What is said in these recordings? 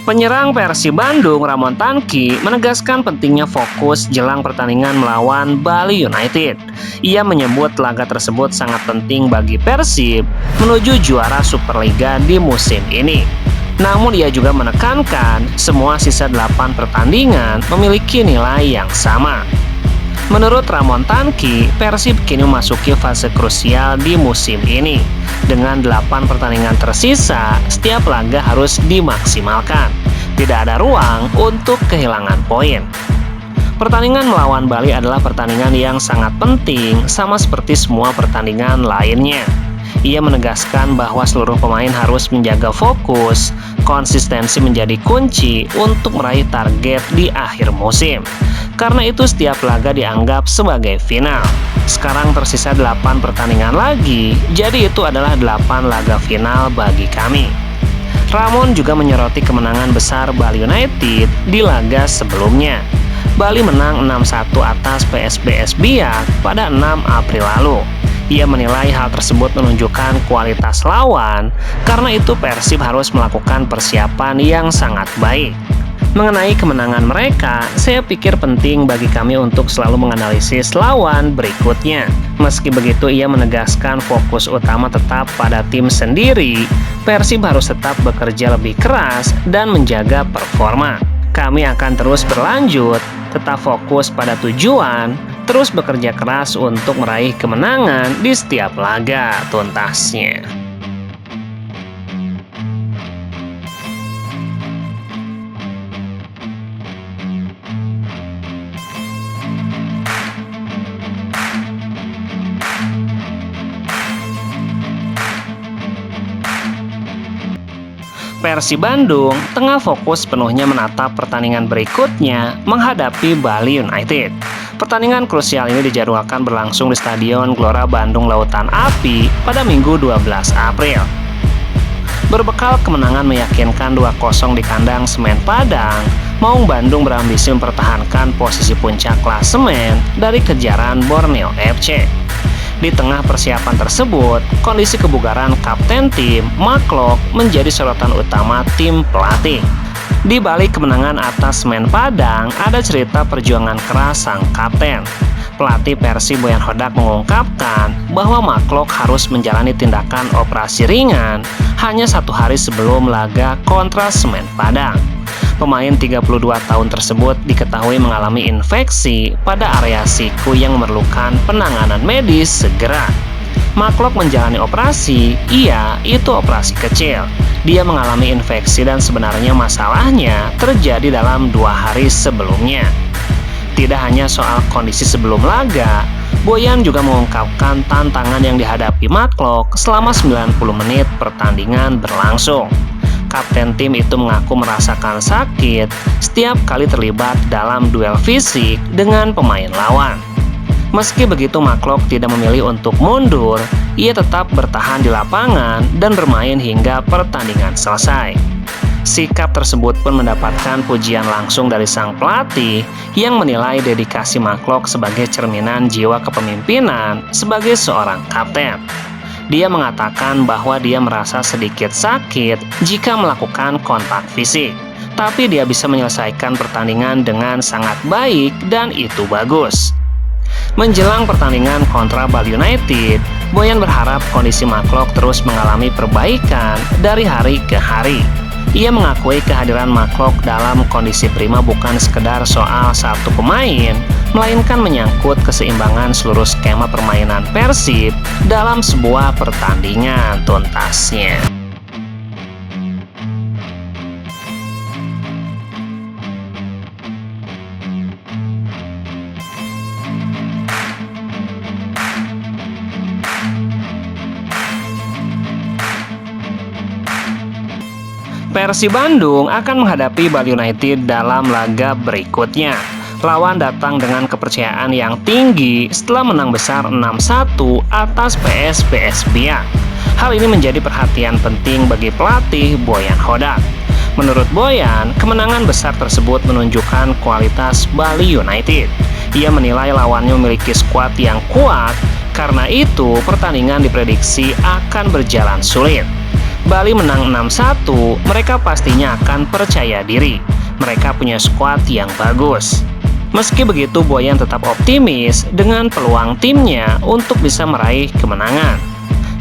Penyerang Persib Bandung, Ramon Tanki, menegaskan pentingnya fokus jelang pertandingan melawan Bali United. Ia menyebut laga tersebut sangat penting bagi Persib menuju juara Superliga di musim ini. Namun ia juga menekankan semua sisa 8 pertandingan memiliki nilai yang sama. Menurut Ramon Tanki, Persib kini memasuki fase krusial di musim ini. Dengan 8 pertandingan tersisa, setiap laga harus dimaksimalkan. Tidak ada ruang untuk kehilangan poin. Pertandingan melawan Bali adalah pertandingan yang sangat penting, sama seperti semua pertandingan lainnya. Ia menegaskan bahwa seluruh pemain harus menjaga fokus, konsistensi menjadi kunci untuk meraih target di akhir musim. Karena itu setiap laga dianggap sebagai final. Sekarang tersisa 8 pertandingan lagi, jadi itu adalah 8 laga final bagi kami. Ramon juga menyoroti kemenangan besar Bali United di laga sebelumnya. Bali menang 6-1 atas PSBS Biak pada 6 April lalu. Ia menilai hal tersebut menunjukkan kualitas lawan, karena itu Persib harus melakukan persiapan yang sangat baik. Mengenai kemenangan mereka, saya pikir penting bagi kami untuk selalu menganalisis lawan berikutnya. Meski begitu, ia menegaskan fokus utama tetap pada tim sendiri. Persib harus tetap bekerja lebih keras dan menjaga performa. Kami akan terus berlanjut, tetap fokus pada tujuan, terus bekerja keras untuk meraih kemenangan di setiap laga, tuntasnya. Persib Bandung tengah fokus penuhnya menatap pertandingan berikutnya menghadapi Bali United. Pertandingan krusial ini dijadwalkan berlangsung di Stadion Gelora Bandung Lautan Api pada Minggu 12 April. Berbekal kemenangan meyakinkan 2-0 di kandang Semen Padang, Maung Bandung berambisi mempertahankan posisi puncak klasemen dari kejaran Borneo FC. Di tengah persiapan tersebut, kondisi kebugaran kapten tim, Mark Klok, menjadi sorotan utama tim pelatih. Di balik kemenangan atas Semen Padang, ada cerita perjuangan keras sang kapten. Pelatih Persib Boyan Hodak mengungkapkan bahwa Mark Klok harus menjalani tindakan operasi ringan hanya 1 hari sebelum laga kontra Semen Padang. Pemain 32 tahun tersebut diketahui mengalami infeksi pada area siku yang memerlukan penanganan medis segera. Mark Klok menjalani operasi, itu operasi kecil. Dia mengalami infeksi dan sebenarnya masalahnya terjadi dalam 2 hari sebelumnya. Tidak hanya soal kondisi sebelum laga, Boyan juga mengungkapkan tantangan yang dihadapi Mark Klok selama 90 menit pertandingan berlangsung. Kapten tim itu mengaku merasakan sakit setiap kali terlibat dalam duel fisik dengan pemain lawan. Meski begitu, Mark Klok tidak memilih untuk mundur. Ia tetap bertahan di lapangan dan bermain hingga pertandingan selesai. Sikap tersebut pun mendapatkan pujian langsung dari sang pelatih yang menilai dedikasi Mark Klok sebagai cerminan jiwa kepemimpinan sebagai seorang kapten. Dia mengatakan bahwa dia merasa sedikit sakit jika melakukan kontak fisik, tapi dia bisa menyelesaikan pertandingan dengan sangat baik dan itu bagus. Menjelang pertandingan kontra Bali United, Boyan berharap kondisi Mark Klok terus mengalami perbaikan dari hari ke hari. Ia mengakui kehadiran Mark Klok dalam kondisi prima bukan sekedar soal satu pemain, melainkan menyangkut keseimbangan seluruh skema permainan Persib dalam sebuah pertandingan, tuntasnya. Persib Bandung akan menghadapi Bali United dalam laga berikutnya. Lawan datang dengan kepercayaan yang tinggi setelah menang besar 6-1 atas PSBS Biak. Hal ini menjadi perhatian penting bagi pelatih Boyan Hodak. Menurut Boyan, kemenangan besar tersebut menunjukkan kualitas Bali United. Ia menilai lawannya memiliki skuad yang kuat, karena itu pertandingan diprediksi akan berjalan sulit. Bali menang 6-1, mereka pastinya akan percaya diri. Mereka punya skuad yang bagus. Meski begitu, Boyan tetap optimis dengan peluang timnya untuk bisa meraih kemenangan.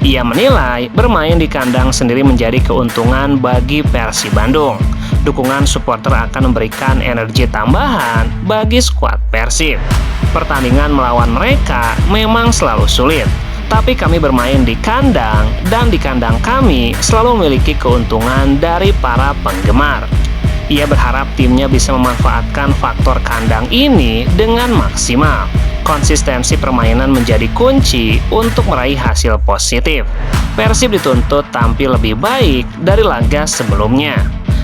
Ia menilai bermain di kandang sendiri menjadi keuntungan bagi Persib Bandung. Dukungan supporter akan memberikan energi tambahan bagi skuad Persib. Pertandingan melawan mereka memang selalu sulit, tapi kami bermain di kandang dan di kandang kami selalu memiliki keuntungan dari para penggemar. Ia berharap timnya bisa memanfaatkan faktor kandang ini dengan maksimal. Konsistensi permainan menjadi kunci untuk meraih hasil positif. Persib dituntut tampil lebih baik dari laga sebelumnya.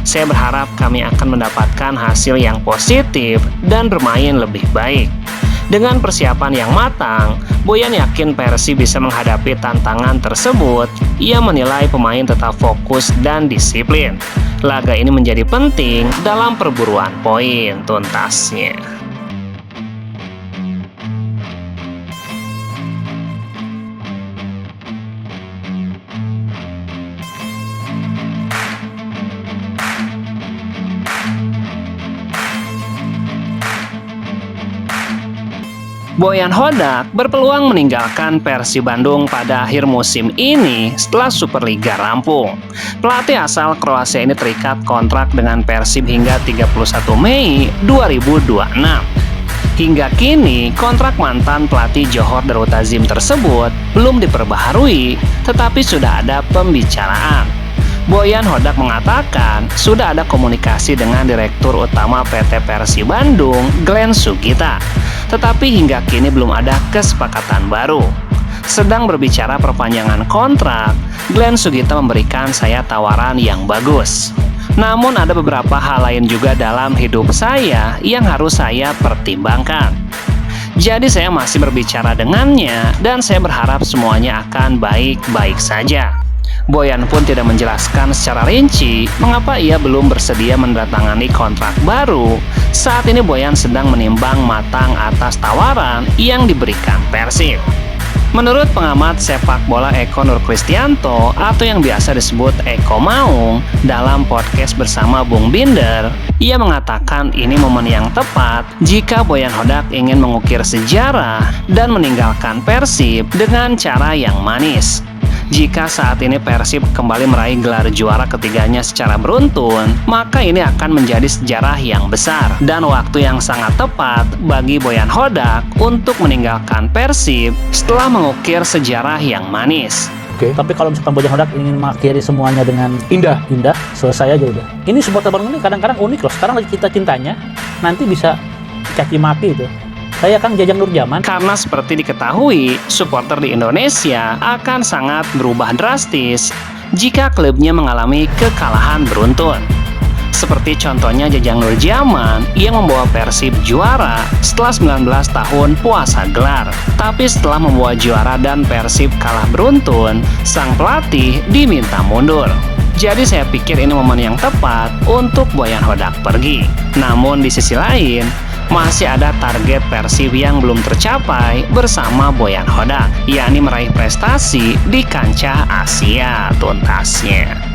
Saya berharap kami akan mendapatkan hasil yang positif dan bermain lebih baik. Dengan persiapan yang matang, Boyan yakin Persib bisa menghadapi tantangan tersebut. Ia menilai pemain tetap fokus dan disiplin. Laga ini menjadi penting dalam perburuan poin tuntasnya. Boyan Hodak berpeluang meninggalkan Persib Bandung pada akhir musim ini setelah Superliga rampung. Pelatih asal Kroasia ini terikat kontrak dengan Persib hingga 31 Mei 2026. Hingga kini, kontrak mantan pelatih Johor Darul Ta'zim tersebut belum diperbaharui, tetapi sudah ada pembicaraan. Boyan Hodak mengatakan sudah ada komunikasi dengan Direktur Utama PT Persib Bandung, Glenn Sugita. Tetapi hingga kini belum ada kesepakatan baru. Sedang berbicara perpanjangan kontrak, Glenn Sugita memberikan saya tawaran yang bagus. Namun ada beberapa hal lain juga dalam hidup saya yang harus saya pertimbangkan. Jadi saya masih berbicara dengannya dan saya berharap semuanya akan baik-baik saja. Boyan pun tidak menjelaskan secara rinci mengapa ia belum bersedia menandatangani kontrak baru. Saat ini Boyan sedang menimbang matang atas tawaran yang diberikan Persib. Menurut pengamat sepak bola Eko Nur Kristianto atau yang biasa disebut Eko Maung dalam podcast bersama Bung Binder, ia mengatakan ini momen yang tepat jika Boyan Hodak ingin mengukir sejarah dan meninggalkan Persib dengan cara yang manis. Jika saat ini Persib kembali meraih gelar juara ketiganya secara beruntun, maka ini akan menjadi sejarah yang besar dan waktu yang sangat tepat bagi Boyan Hodak untuk meninggalkan Persib setelah mengukir sejarah yang manis. Oke. Tapi kalau misalkan Boyan Hodak ingin mengakhiri semuanya dengan indah, selesai aja udah. Ini supporter Bandung ini kadang-kadang unik loh. Sekarang lagi cintanya, nanti bisa caci maki itu. Saya Kang Jajang Nurjaman. Karena seperti diketahui, supporter di Indonesia akan sangat berubah drastis jika klubnya mengalami kekalahan beruntun. Seperti contohnya Jajang Nurjaman yang membawa Persib juara setelah 19 tahun puasa gelar. Tapi setelah membawa juara dan Persib kalah beruntun, sang pelatih diminta mundur. Jadi saya pikir ini momen yang tepat untuk Boyan Hodak pergi. Namun di sisi lain, masih ada target Persib yang belum tercapai bersama Boyan Hodak, yakni meraih prestasi di kancah Asia tuntasnya.